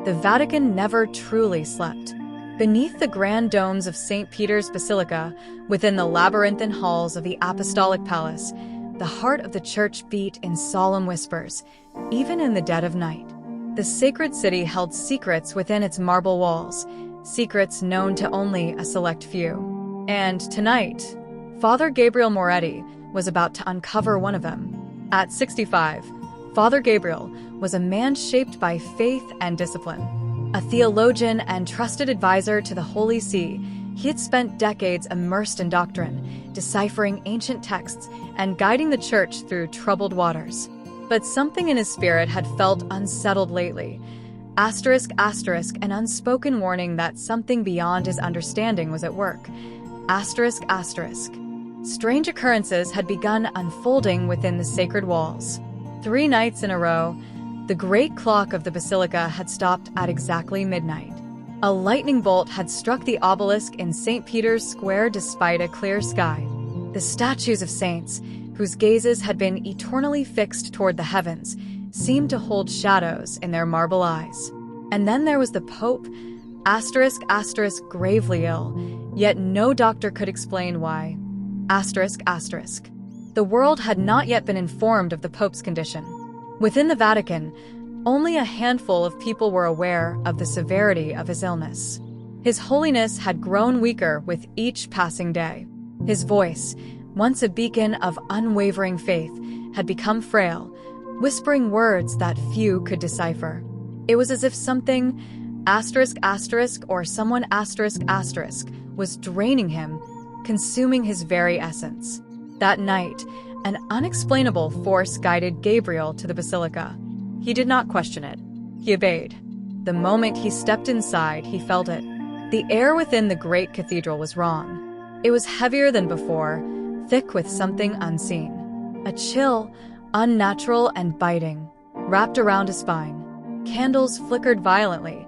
the Vatican never truly slept. Beneath the grand domes of St. Peter's Basilica, within the labyrinthine halls of the Apostolic Palace, the heart of the church beat in solemn whispers, even in the dead of night. The sacred city held secrets within its marble walls, secrets known to only a select few. And tonight, Father Gabriel Moretti was about to uncover one of them. At 65, Father Gabriel was a man shaped by faith and discipline. A theologian and trusted advisor to the Holy See, he had spent decades immersed in doctrine, deciphering ancient texts and guiding the church through troubled waters. But something in his spirit had felt unsettled lately. An unspoken warning that something beyond his understanding was at work. Strange occurrences had begun unfolding within the sacred walls. 3 nights in a row, the great clock of the basilica had stopped at exactly midnight. A lightning bolt had struck the obelisk in St. Peter's Square despite a clear sky. The statues of saints, whose gazes had been eternally fixed toward the heavens, seemed to hold shadows in their marble eyes. And then there was the Pope, gravely ill, yet no doctor could explain why. The world had not yet been informed of the Pope's condition. Within the Vatican, only a handful of people were aware of the severity of his illness. His Holiness had grown weaker with each passing day. His voice, once a beacon of unwavering faith, had become frail, whispering words that few could decipher. It was as if something or someone was draining him, consuming his very essence. That night, an unexplainable force guided Gabriel to the basilica. He did not question it. He obeyed. The moment he stepped inside, he felt it. The air within the great cathedral was wrong. It was heavier than before, thick with something unseen. A chill, unnatural and biting, wrapped around his spine. Candles flickered violently,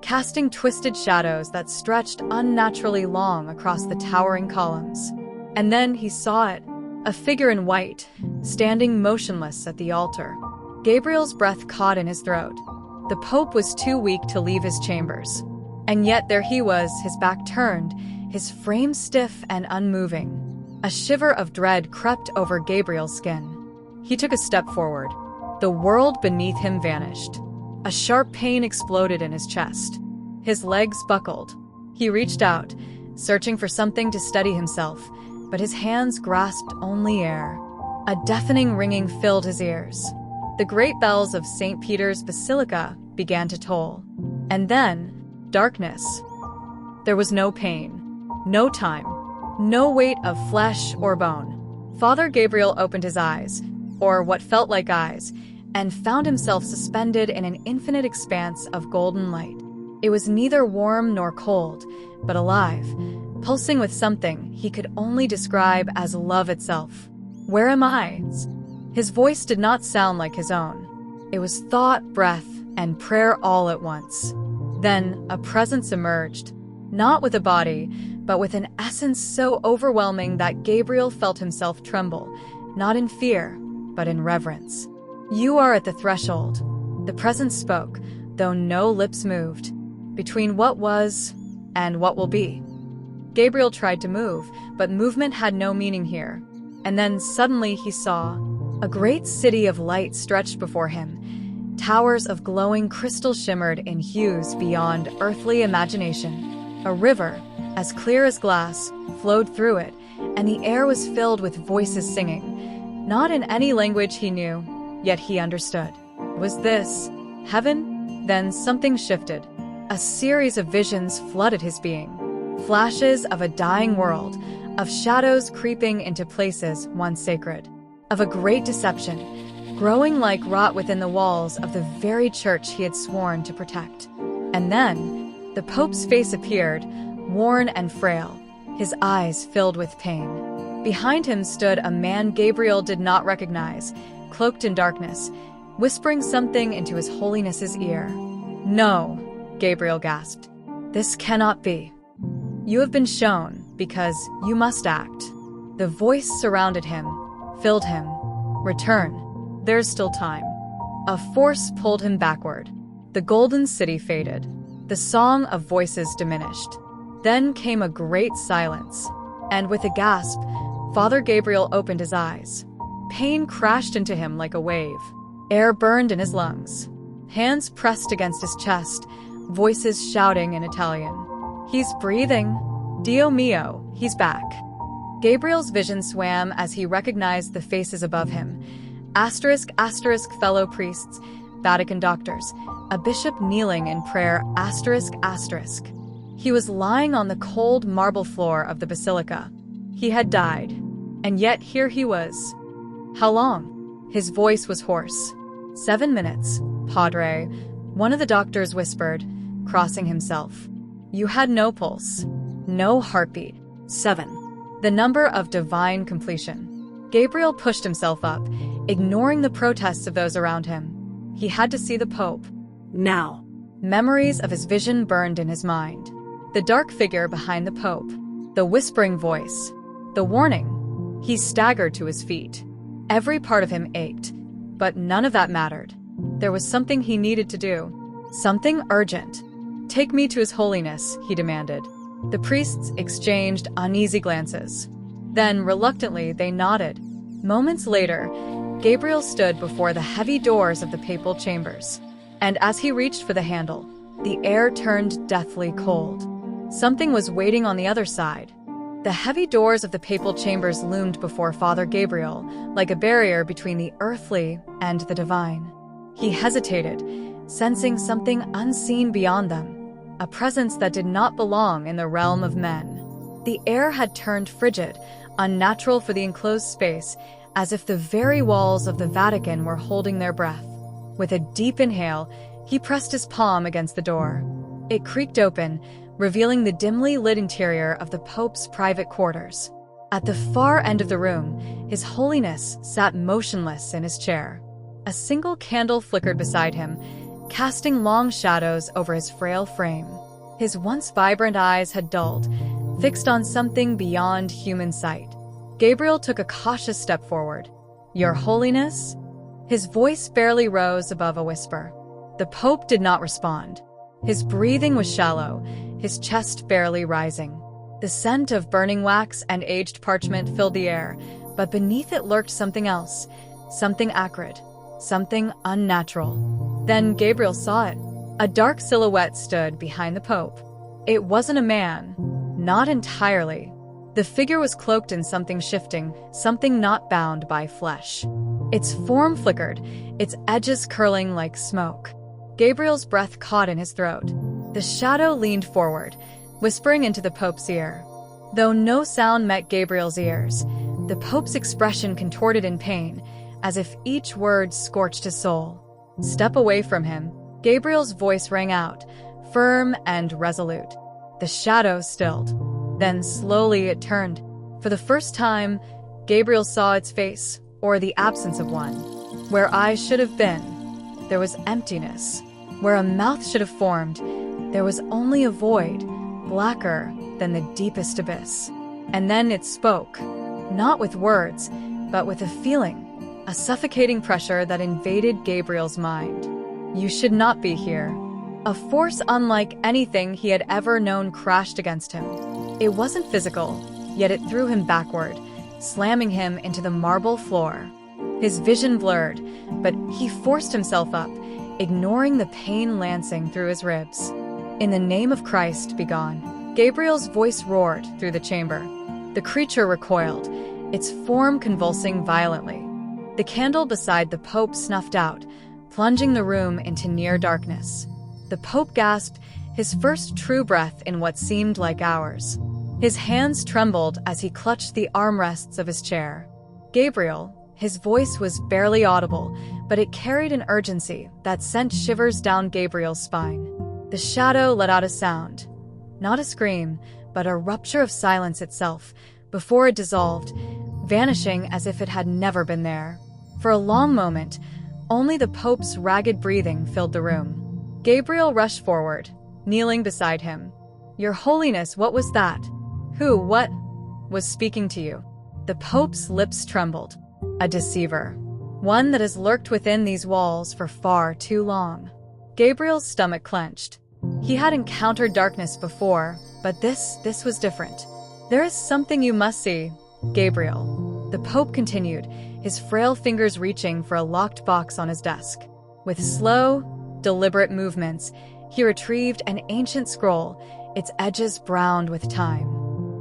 casting twisted shadows that stretched unnaturally long across the towering columns. And then he saw it, a figure in white, standing motionless at the altar. Gabriel's breath caught in his throat. The Pope was too weak to leave his chambers. And yet there he was, his back turned, his frame stiff and unmoving. A shiver of dread crept over Gabriel's skin. He took a step forward. The world beneath him vanished. A sharp pain exploded in his chest. His legs buckled. He reached out, searching for something to steady himself, but his hands grasped only air. A deafening ringing filled his ears. The great bells of St. Peter's Basilica began to toll. And then, darkness. There was no pain, no time, no weight of flesh or bone. Father Gabriel opened his eyes, or what felt like eyes, and found himself suspended in an infinite expanse of golden light. It was neither warm nor cold, but alive, pulsing with something he could only describe as love itself. "Where am I?" His voice did not sound like his own. It was thought, breath, and prayer all at once. Then a presence emerged, not with a body, but with an essence so overwhelming that Gabriel felt himself tremble, not in fear, but in reverence. "You are at the threshold." The presence spoke, though no lips moved, between what was and what will be. Gabriel tried to move, but movement had no meaning here. And then suddenly he saw a great city of light stretched before him. Towers of glowing crystal shimmered in hues beyond earthly imagination. A river, as clear as glass, flowed through it, and the air was filled with voices singing, not in any language he knew, yet he understood. Was this heaven? Then something shifted. A series of visions flooded his being. Flashes of a dying world, of shadows creeping into places once sacred, of a great deception, growing like rot within the walls of the very church he had sworn to protect. And then, the Pope's face appeared, worn and frail, his eyes filled with pain. Behind him stood a man Gabriel did not recognize, cloaked in darkness, whispering something into His Holiness's ear. "No," Gabriel gasped. "This cannot be. You have been shown, because you must act." The voice surrounded him, filled him. "Return. There's still time." A force pulled him backward. The golden city faded. The song of voices diminished. Then came a great silence, and with a gasp, Father Gabriel opened his eyes. Pain crashed into him like a wave. Air burned in his lungs. Hands pressed against his chest, voices shouting in Italian. "He's breathing. Dio mio, he's back." Gabriel's vision swam as he recognized the faces above him. Asterisk, asterisk, fellow priests, Vatican doctors, a bishop kneeling in prayer, asterisk, asterisk. He was lying on the cold marble floor of the basilica. He had died, and yet here he was. How long? His voice was hoarse. 7 minutes, Padre, one of the doctors whispered, crossing himself. You had no pulse, no heartbeat. 7. The number of divine completion. Gabriel pushed himself up, ignoring the protests of those around him. He had to see the Pope. Now. Memories of his vision burned in his mind. The dark figure behind the Pope. The whispering voice. The warning. He staggered to his feet. Every part of him ached, but none of that mattered. There was something he needed to do. Something urgent. Take me to His Holiness, he demanded. The priests exchanged uneasy glances. Then, reluctantly, they nodded. Moments later, Gabriel stood before the heavy doors of the papal chambers. And as he reached for the handle, the air turned deathly cold. Something was waiting on the other side. The heavy doors of the papal chambers loomed before Father Gabriel, like a barrier between the earthly and the divine. He hesitated, sensing something unseen beyond them, a presence that did not belong in the realm of men. The air had turned frigid, unnatural for the enclosed space, as if the very walls of the Vatican were holding their breath. With a deep inhale, he pressed his palm against the door. It creaked open, revealing the dimly lit interior of the Pope's private quarters. At the far end of the room, His Holiness sat motionless in his chair. A single candle flickered beside him, casting long shadows over his frail frame. His once vibrant eyes had dulled, fixed on something beyond human sight. Gabriel took a cautious step forward. Your Holiness? His voice barely rose above a whisper. The Pope did not respond. His breathing was shallow, his chest barely rising. The scent of burning wax and aged parchment filled the air, but beneath it lurked something else, something acrid, something unnatural. Then Gabriel saw it. A dark silhouette stood behind the Pope. It wasn't a man, not entirely. The figure was cloaked in something shifting, something not bound by flesh. Its form flickered, its edges curling like smoke. Gabriel's breath caught in his throat. The shadow leaned forward, whispering into the Pope's ear. Though no sound met Gabriel's ears, the Pope's expression contorted in pain, as if each word scorched his soul. Step away from him. Gabriel's voice rang out, firm and resolute. The shadow stilled. Then slowly it turned. For the first time, Gabriel saw its face, or the absence of one. Where eyes should have been, there was emptiness. Where a mouth should have formed, there was only a void, blacker than the deepest abyss. And then it spoke, not with words, but with a feeling, a suffocating pressure that invaded Gabriel's mind. You should not be here. A force unlike anything he had ever known crashed against him. It wasn't physical, yet it threw him backward, slamming him into the marble floor. His vision blurred, but he forced himself up, ignoring the pain lancing through his ribs. In the name of Christ, be gone. Gabriel's voice roared through the chamber. The creature recoiled, its form convulsing violently. The candle beside the Pope snuffed out, plunging the room into near darkness. The Pope gasped, his first true breath in what seemed like hours. His hands trembled as he clutched the armrests of his chair. Gabriel, his voice was barely audible, but it carried an urgency that sent shivers down Gabriel's spine. The shadow let out a sound. Not a scream, but a rupture of silence itself, before it dissolved, vanishing as if it had never been there. For a long moment, only the Pope's ragged breathing filled the room. Gabriel rushed forward, kneeling beside him. Your Holiness, what was that? Who, what, was speaking to you? The Pope's lips trembled. A deceiver. One that has lurked within these walls for far too long. Gabriel's stomach clenched. He had encountered darkness before, but this was different. "There is something you must see, Gabriel," the Pope continued, his frail fingers reaching for a locked box on his desk. With slow, deliberate movements, he retrieved an ancient scroll, its edges browned with time.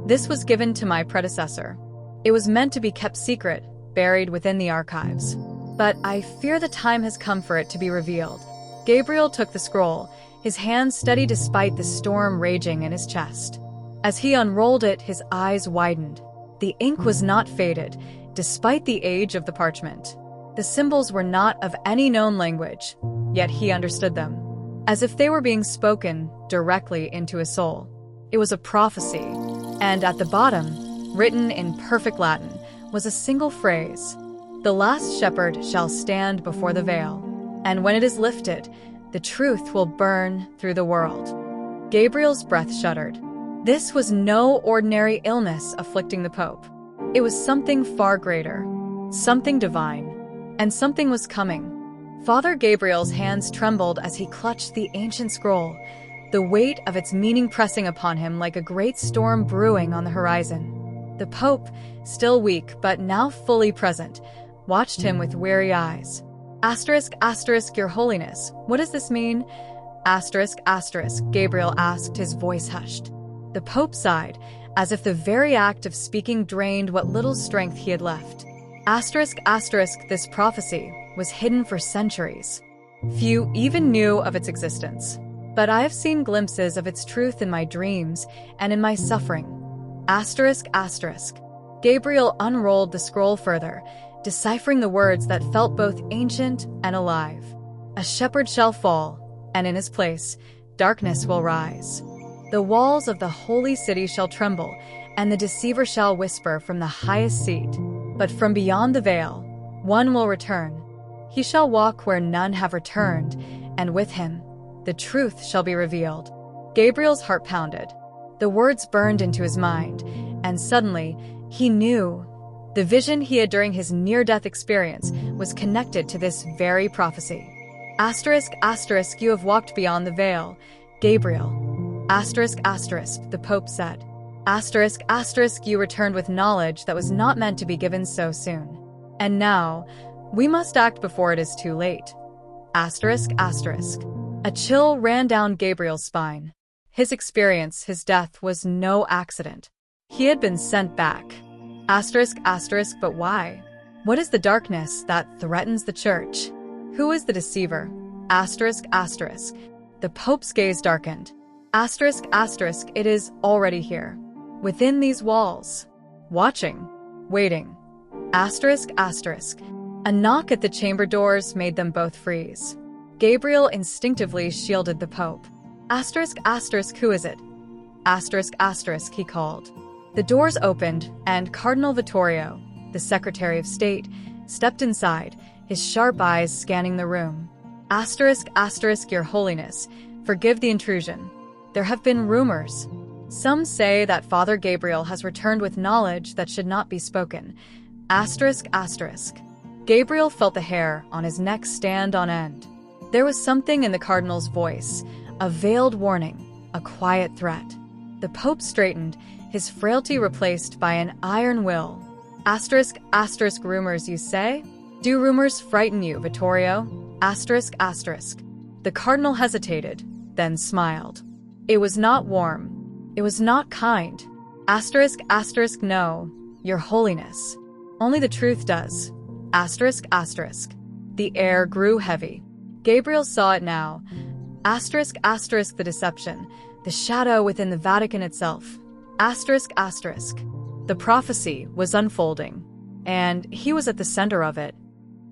"This was given to my predecessor. It was meant to be kept secret, buried within the archives. But I fear the time has come for it to be revealed." Gabriel took the scroll, his hands steady despite the storm raging in his chest. As he unrolled it, his eyes widened. The ink was not faded, despite the age of the parchment. The symbols were not of any known language, yet he understood them, as if they were being spoken directly into his soul. It was a prophecy, and at the bottom, written in perfect Latin, was a single phrase: "The last shepherd shall stand before the veil, and when it is lifted, the truth will burn through the world." Gabriel's breath shuddered. This was no ordinary illness afflicting the Pope. It was something far greater, something divine, and something was coming. Father Gabriel's hands trembled as he clutched the ancient scroll, the weight of its meaning pressing upon him like a great storm brewing on the horizon. The Pope, still weak but now fully present, watched him with weary eyes. Your Holiness, what does this mean? Gabriel asked, his voice hushed. The Pope sighed, as if the very act of speaking drained what little strength he had left. This prophecy was hidden for centuries. Few even knew of its existence. But I have seen glimpses of its truth in my dreams and in my suffering. Gabriel unrolled the scroll further, deciphering the words that felt both ancient and alive. "A shepherd shall fall, and in his place, darkness will rise. The walls of the holy city shall tremble, and the deceiver shall whisper from the highest seat. But from beyond the veil, one will return. He shall walk where none have returned, and with him, the truth shall be revealed." Gabriel's heart pounded. The words burned into his mind, and suddenly, he knew. The vision he had during his near-death experience was connected to this very prophecy. You have walked beyond the veil, Gabriel. The Pope said. You returned with knowledge that was not meant to be given so soon. And now, we must act before it is too late. A chill ran down Gabriel's spine. His experience, his death, was no accident. He had been sent back. But why? What is the darkness that threatens the church? Who is the deceiver? The Pope's gaze darkened. It is already here. Within these walls. Watching. Waiting. A knock at the chamber doors made them both freeze. Gabriel instinctively shielded the Pope. Who is it? He called. The doors opened, and Cardinal Vittorio, the Secretary of State, stepped inside, his sharp eyes scanning the room. Your Holiness, forgive the intrusion. There have been rumors. Some say that Father Gabriel has returned with knowledge that should not be spoken. Gabriel felt the hair on his neck stand on end. There was something in the Cardinal's voice, a veiled warning, a quiet threat. The Pope straightened, his frailty replaced by an iron will. Rumors, you say? Do rumors frighten you, Vittorio? The Cardinal hesitated, then smiled. It was not warm. It was not kind. No, Your Holiness. Only the truth does. The air grew heavy. Gabriel saw it now. The deception, the shadow within the Vatican itself. The prophecy was unfolding, and he was at the center of it.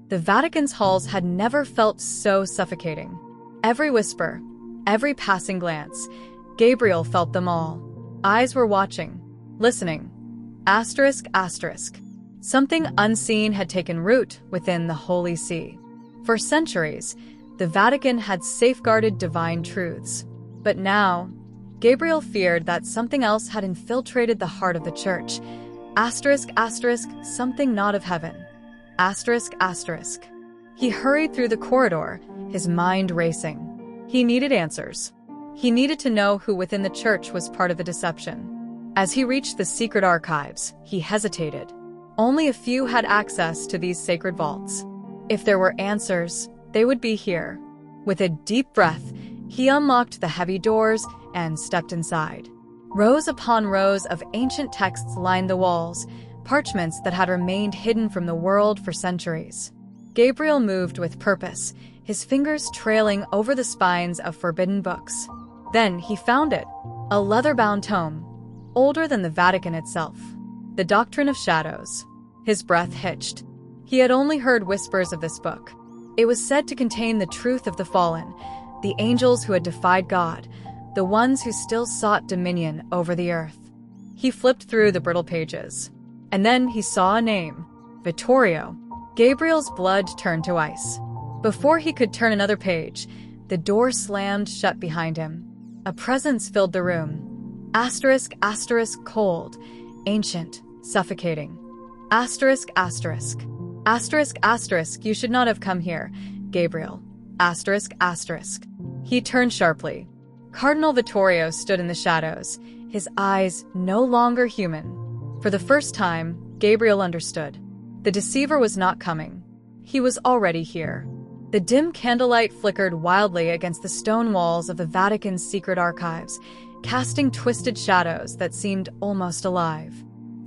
The Vatican's halls had never felt so suffocating. Every whisper, every passing glance, Gabriel felt them all. Eyes were watching, listening. Something unseen had taken root within the Holy See. For centuries, the Vatican had safeguarded divine truths. But now, Gabriel feared that something else had infiltrated the heart of the Church. Something not of heaven. He hurried through the corridor, his mind racing. He needed answers. He needed to know who within the church was part of the deception. As he reached the secret archives, he hesitated. Only a few had access to these sacred vaults. If there were answers, they would be here. With a deep breath, he unlocked the heavy doors and stepped inside. Rows upon rows of ancient texts lined the walls, parchments that had remained hidden from the world for centuries. Gabriel moved with purpose, his fingers trailing over the spines of forbidden books. Then he found it, a leather-bound tome, older than the Vatican itself. The Doctrine of Shadows. His breath hitched. He had only heard whispers of this book. It was said to contain the truth of the fallen, the angels who had defied God, the ones who still sought dominion over the earth. He flipped through the brittle pages. And then he saw a name, Vittorio. Gabriel's blood turned to ice. Before he could turn another page, the door slammed shut behind him. A presence filled the room. Asterisk, asterisk, cold, ancient, suffocating. Asterisk, asterisk. Asterisk, asterisk, you should not have come here, Gabriel. Asterisk, asterisk. He turned sharply. Cardinal Vittorio stood in the shadows, his eyes no longer human. For the first time, Gabriel understood. The deceiver was not coming. He was already here. The dim candlelight flickered wildly against the stone walls of the Vatican's secret archives, casting twisted shadows that seemed almost alive.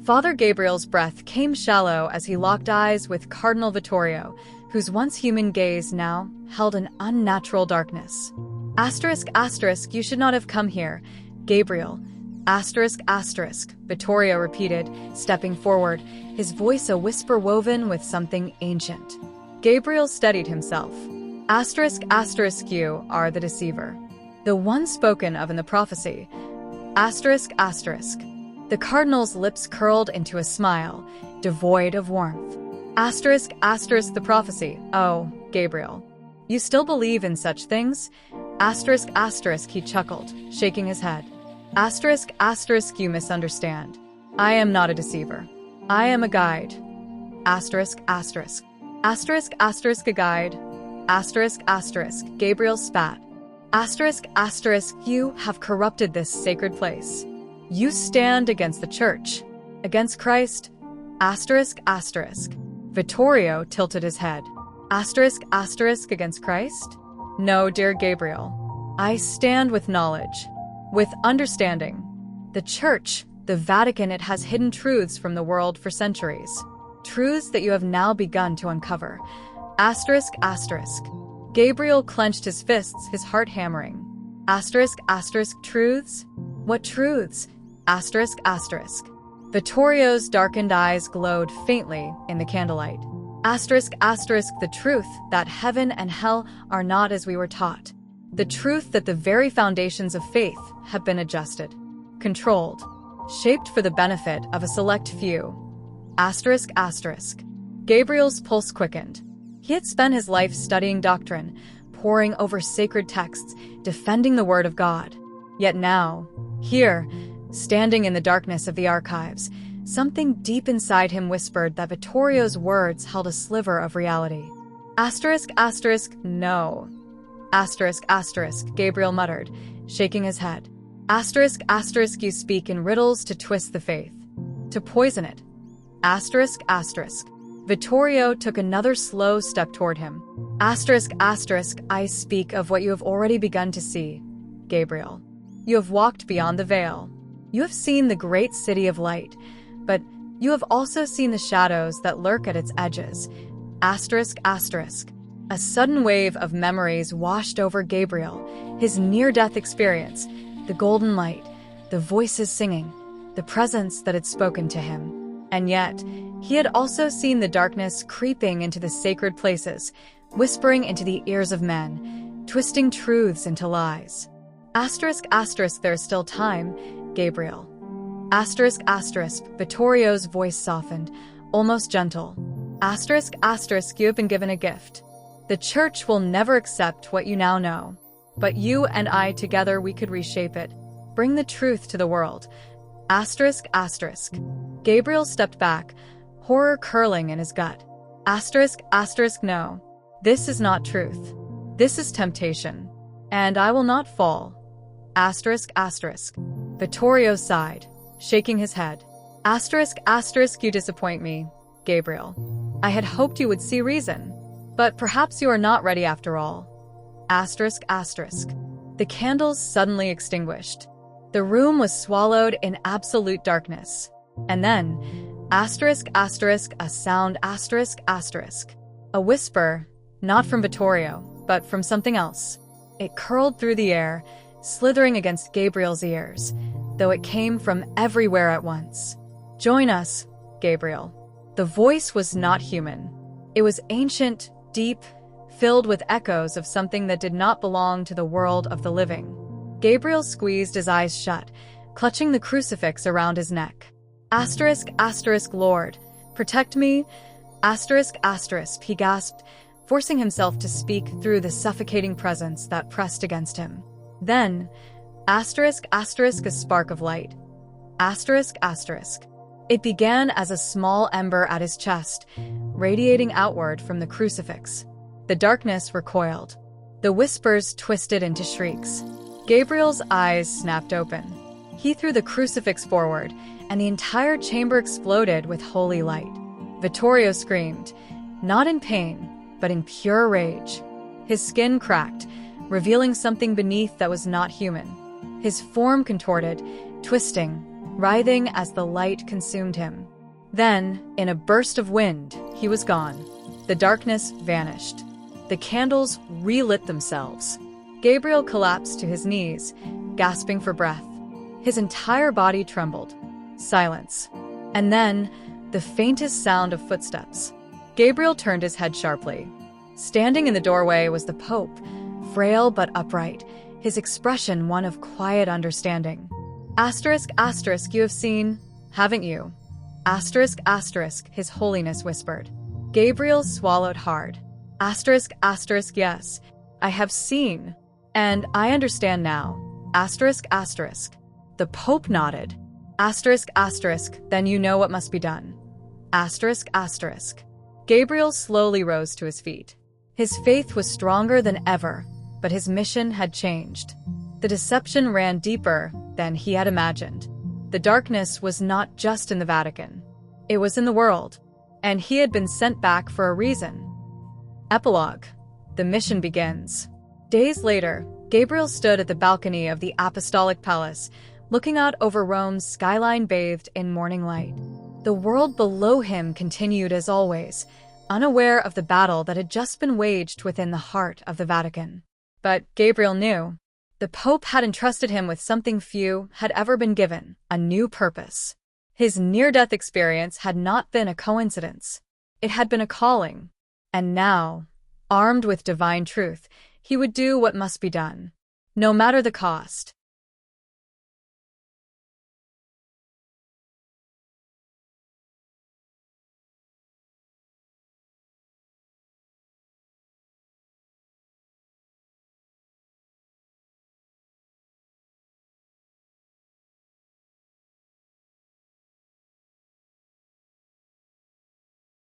Father Gabriel's breath came shallow as he locked eyes with Cardinal Vittorio, whose once human gaze now held an unnatural darkness. Asterisk, asterisk, you should not have come here, Gabriel. Asterisk, asterisk, Vittorio repeated, stepping forward, his voice a whisper woven with something ancient. Gabriel steadied himself. Asterisk, asterisk, you are the deceiver. The one spoken of in the prophecy. Asterisk, asterisk. The cardinal's lips curled into a smile, devoid of warmth. Asterisk, asterisk, the prophecy. Oh, Gabriel. You still believe in such things? Asterisk, asterisk, he chuckled, shaking his head. Asterisk, asterisk, you misunderstand. I am not a deceiver. I am a guide. Asterisk, asterisk. Asterisk, asterisk, a guide. Asterisk, asterisk, Gabriel spat. Asterisk, asterisk, you have corrupted this sacred place. You stand against the church. Against Christ. Asterisk, asterisk. Vittorio tilted his head. Asterisk, asterisk, against Christ? No, dear Gabriel. I stand with knowledge. With understanding. The Church, the Vatican, it has hidden truths from the world for centuries. Truths that you have now begun to uncover. Asterisk, asterisk. Gabriel clenched his fists, his heart hammering. Asterisk, asterisk, truths? What truths? Asterisk, asterisk. Vittorio's darkened eyes glowed faintly in the candlelight. Asterisk, asterisk, the truth that heaven and hell are not as we were taught. The truth that the very foundations of faith have been adjusted, controlled, shaped for the benefit of a select few. Asterisk, asterisk. Gabriel's pulse quickened. He had spent his life studying doctrine, poring over sacred texts, defending the word of God. Yet now, here, standing in the darkness of the archives, something deep inside him whispered that Vittorio's words held a sliver of reality. Asterisk, asterisk, no. Asterisk, asterisk, Gabriel muttered, shaking his head. Asterisk, asterisk, you speak in riddles to twist the faith, to poison it. Asterisk, asterisk. Vittorio took another slow step toward him. Asterisk, asterisk, I speak of what you have already begun to see, Gabriel. You have walked beyond the veil. You have seen the great city of light, but you have also seen the shadows that lurk at its edges. Asterisk, asterisk. A sudden wave of memories washed over Gabriel, his near-death experience, the golden light, the voices singing, the presence that had spoken to him. And yet, he had also seen the darkness creeping into the sacred places, whispering into the ears of men, twisting truths into lies. Asterisk, asterisk, there is still time, Gabriel. Asterisk, asterisk, Vittorio's voice softened, almost gentle. Asterisk, asterisk, you have been given a gift. The church will never accept what you now know. But you and I together, we could reshape it. Bring the truth to the world. Asterisk, asterisk. Gabriel stepped back, horror curling in his gut. Asterisk, asterisk, no. This is not truth. This is temptation. and I will not fall. Asterisk, asterisk. Vittorio sighed, shaking his head. Asterisk, asterisk, you disappoint me, Gabriel. I had hoped you would see reason, but perhaps you are not ready after all. Asterisk, asterisk. The candles suddenly extinguished. The room was swallowed in absolute darkness. And then, asterisk, asterisk, a sound, asterisk, asterisk. A whisper, not from Vittorio, but from something else. It curled through the air, slithering against Gabriel's ears, though it came from everywhere at once. Join us, Gabriel. The voice was not human. It was ancient, deep, filled with echoes of something that did not belong to the world of the living. Gabriel squeezed his eyes shut, clutching the crucifix around his neck. Asterisk, asterisk, Lord, protect me. Asterisk, asterisk, he gasped, forcing himself to speak through the suffocating presence that pressed against him. Then, asterisk, asterisk, a spark of light. Asterisk, asterisk. It began as a small ember at his chest, radiating outward from the crucifix. The darkness recoiled. The whispers twisted into shrieks. Gabriel's eyes snapped open. He threw the crucifix forward, and the entire chamber exploded with holy light. Vittorio screamed, not in pain, but in pure rage. His skin cracked, revealing something beneath that was not human. His form contorted, twisting, writhing as the light consumed him. Then, in a burst of wind, he was gone. The darkness vanished. The candles relit themselves. Gabriel collapsed to his knees, gasping for breath. His entire body trembled. Silence. And then, the faintest sound of footsteps. Gabriel turned his head sharply. Standing in the doorway was the Pope, frail but upright, his expression one of quiet understanding. Asterisk, asterisk, you have seen, haven't you? Asterisk, asterisk, His Holiness whispered. Gabriel swallowed hard. Asterisk, asterisk, yes, I have seen, and I understand now. Asterisk, asterisk. The Pope nodded. Asterisk, asterisk, then you know what must be done. Asterisk, asterisk. Gabriel slowly rose to his feet. His faith was stronger than ever, but his mission had changed. The deception ran deeper than he had imagined. The darkness was not just in the Vatican. It was in the world, and he had been sent back for a reason. Epilogue. The mission begins. Days later, Gabriel stood at the balcony of the Apostolic Palace, looking out over Rome's skyline bathed in morning light. The world below him continued as always, unaware of the battle that had just been waged within the heart of the Vatican. But Gabriel knew. The Pope had entrusted him with something few had ever been given, a new purpose. His near-death experience had not been a coincidence. It had been a calling. And now, armed with divine truth, he would do what must be done, no matter the cost.